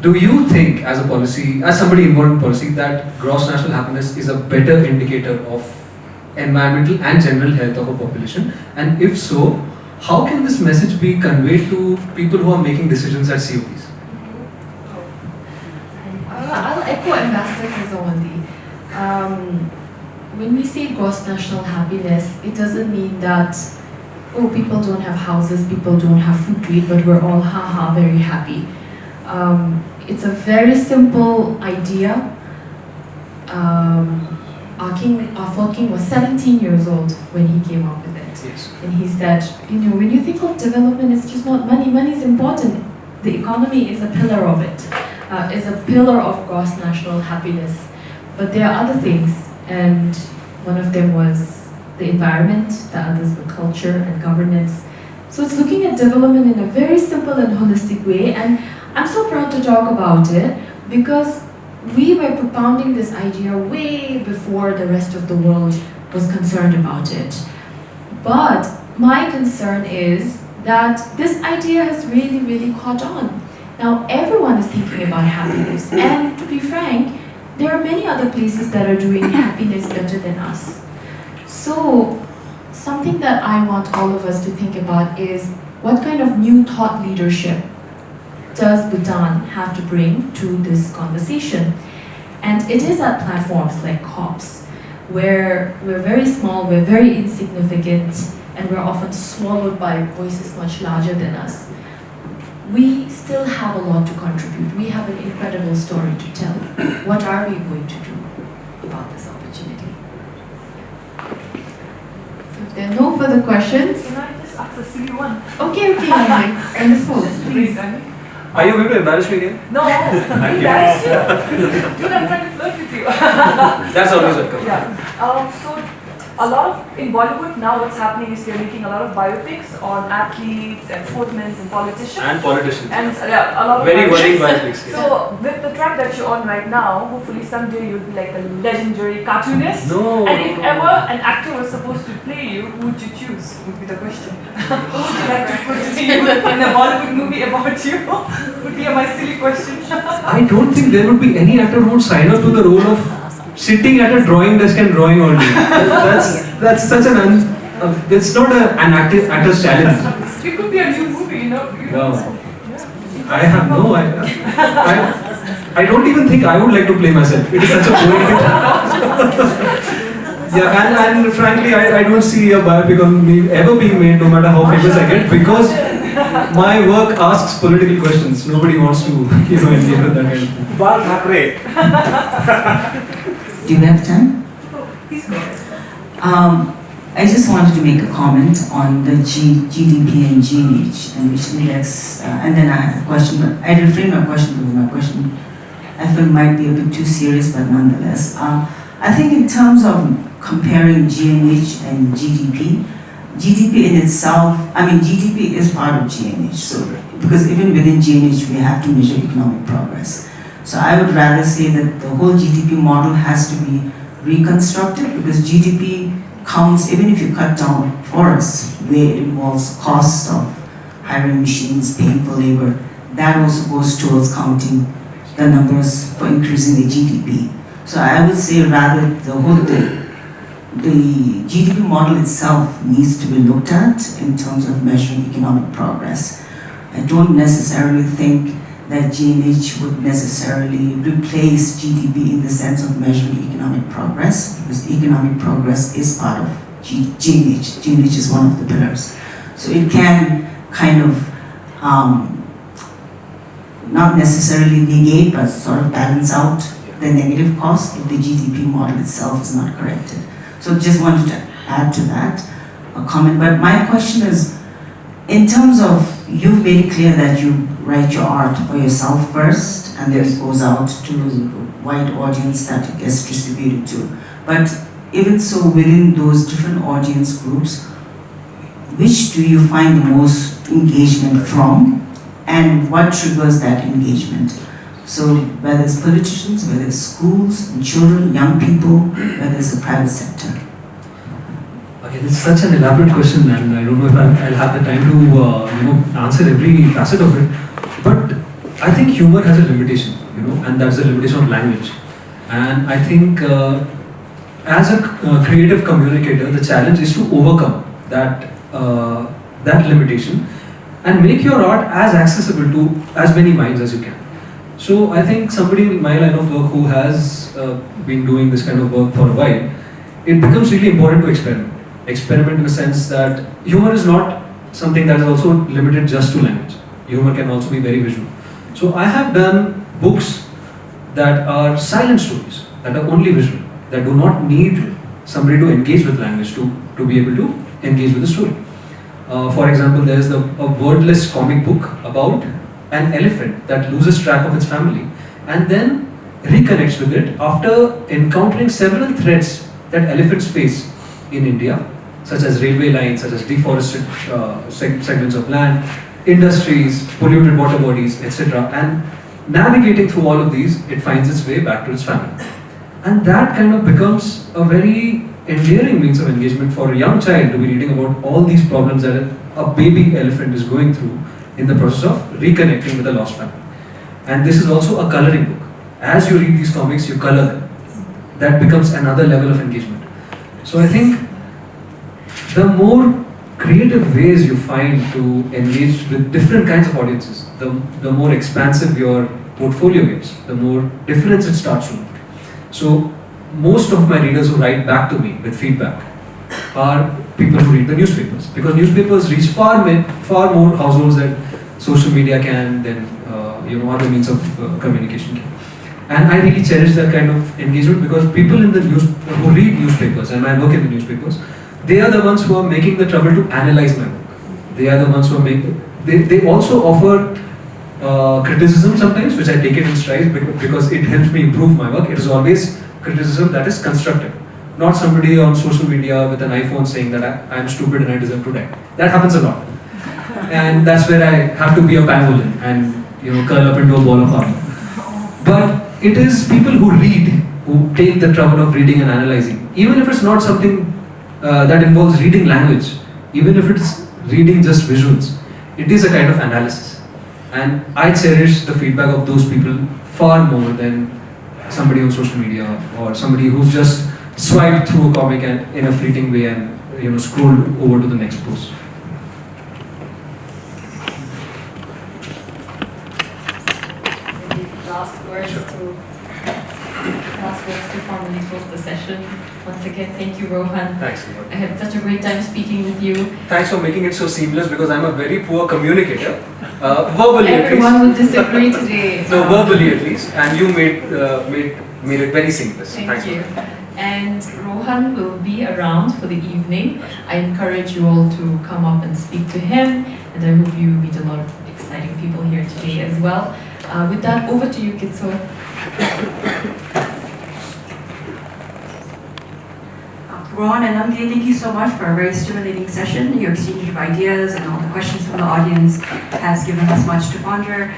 do you think, as a policy, as somebody involved in policy, that gross national happiness is a better indicator of environmental and general health of a population? And if so, how can this message be conveyed to people who are making decisions at COPs? I'll echo Ambassador Kazawandi. When we say gross national happiness, it doesn't mean that, oh, people don't have houses, people don't have food to eat, but we're all haha very happy. It's a very simple idea. Our king was 17 years old when he came up with it. Yes. And he said, when you think of development, it's just not money. Money is important. The economy is a pillar of it. Is a pillar of gross national happiness. But there are other things, and one of them was the environment, the others were culture and governance. So it's looking at development in a very simple and holistic way, and I'm so proud to talk about it because we were propounding this idea way before the rest of the world was concerned about it. But my concern is that this idea has really, really caught on. Now everyone is thinking about happiness, and to be frank, there are many other places that are doing happiness better than us. So something that I want all of us to think about is what kind of new thought leadership does Bhutan have to bring to this conversation? And it is at platforms like COPs, where we're very small, we're very insignificant, and we're often swallowed by voices much larger than us. We still have a lot to contribute. We have an incredible story to tell. What are we going to do about this opportunity? So if there are no further questions... Can I just ask a silly one? Okay, and this one, please. Are you going to embarrass me again? No, embarrass you. Dude, I'm trying to flirt with you. That's always welcome. Yeah. So a lot of, in Bollywood now what's happening is they're making a lot of biopics on athletes and sportsmen and politicians. And politicians. And yeah, a lot of Very biopics. worrying biopics. Yes. So with the track that you're on right now, hopefully someday you'll be like a legendary cartoonist. No. And if ever an actor was supposed to play you, who would you choose? Would be the question. Who would you like to put you in a Bollywood movie about you? Would be my silly question. I don't think there would be any actor who would sign up to the role of sitting at a drawing desk and drawing all day. That's such an it's not an actor's challenge. It could be a new movie, you know. Wow. I have no I don't even think I would like to play myself. It is such a poetic. Yeah, and frankly, I don't see a biopic on me ever being made, no matter how famous I get, because my work asks political questions. Nobody wants to, engage with that kind of thing. Do you have time? I just wanted to make a comment on the GDP and GNH and which index, and then I have a question, but I refrain my question because my question I feel might be a bit too serious, but nonetheless. I think in terms of comparing GNH and GDP, GDP in itself, GDP is part of GNH, so because even within GNH we have to measure economic progress. So I would rather say that the whole GDP model has to be reconstructed because GDP counts even if you cut down forests, where it involves cost of hiring machines, paying for labor, that also goes towards counting the numbers for increasing the GDP. So I would say rather the GDP model itself needs to be looked at in terms of measuring economic progress. I don't necessarily think that GNH would necessarily replace GDP in the sense of measuring economic progress, because economic progress is part of GNH. GNH is one of the pillars. So it can kind of not necessarily negate, but sort of balance out the negative cost if the GDP model itself is not corrected. So just wanted to add to that a comment. But my question is, in terms of, you've made it clear that you write your art for yourself first, and then it goes out to the wide audience that it gets distributed to. But even so, within those different audience groups, which do you find the most engagement from, and what triggers that engagement? So whether it's politicians, whether it's schools and children, young people, whether it's the private sector. Okay, this is such an elaborate question, and I don't know if I'll have the time to answer every facet of it. But I think humor has a limitation, and that's the limitation of language. And I think as a creative communicator, the challenge is to overcome that limitation and make your art as accessible to as many minds as you can. So I think somebody in my line of work who has been doing this kind of work for a while, it becomes really important to experiment. Experiment in the sense that humor is not something that is also limited just to language. Humor can also be very visual. So I have done books that are silent stories, that are only visual, that do not need somebody to engage with language to be able to engage with the story. For example, there is a wordless comic book about an elephant that loses track of its family and then reconnects with it after encountering several threats that elephants face in India, such as railway lines, such as deforested segments of land, industries, polluted water bodies, etc. And navigating through all of these, it finds its way back to its family. And that kind of becomes a very endearing means of engagement for a young child to be reading about all these problems that a baby elephant is going through in the process of reconnecting with a lost family. And this is also a coloring book. As you read these comics, you color them. That becomes another level of engagement. So I think the more creative ways you find to engage with different kinds of audiences, the more expansive your portfolio gets, the more difference it starts to make. So most of my readers who write back to me with feedback are people who read the newspapers, because newspapers reach far more households than social media can, than other means of communication can. And I really cherish that kind of engagement, because people in the who read newspapers, and I work in the newspapers, they are the ones who are making the trouble to analyze my work. They are the ones who are they also offer criticism sometimes, which I take it in stride because it helps me improve my work. It is always criticism that is constructive, not somebody on social media with an iPhone saying that I'm stupid and I deserve to die. That happens a lot, and that's where I have to be a pangolin and curl up into a ball of armor. But it is people who read, who take the trouble of reading and analyzing, even if it's not something that involves reading language, even if it's reading just visuals, it is a kind of analysis. And I cherish the feedback of those people far more than somebody on social media or somebody who's just swiped through a comic and in a fleeting way and scrolled over to the next post. Last words to formally close the session. Once again, thank you, Rohan. Thanks. I had such a great time speaking with you. Thanks for making it so seamless, because I'm a very poor communicator. Verbally at least. Everyone would disagree today. No, verbally at least. And you made it very seamless. Thank you. And Rohan will be around for the evening. I encourage you all to come up and speak to him. And I hope you meet a lot of exciting people here today as well. With that, over to you, Kitso. Rohan and Namgye, thank you so much for a very stimulating session. Your exchange of ideas and all the questions from the audience has given us much to ponder.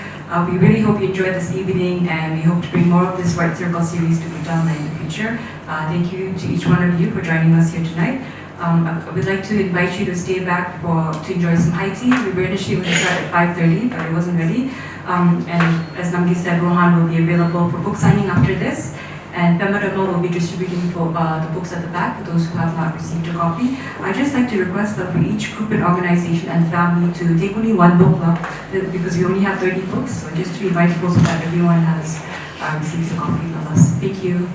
We really hope you enjoyed this evening, and we hope to bring more of this White Circle series to Bhutan in the future. Thank you to each one of you for joining us here tonight. I would like to invite you to stay back to enjoy some high tea. We were initially going to start at 5:30, but it wasn't ready. And as Namgye said, Rohan will be available for book signing after this. And Pemarama will be distributing the books at the back for those who have not received a copy. I'd just like to request that for each group and organization and family to take only one book club, because we only have 30 books, so just to be mindful so that everyone has received a copy of us. Thank you.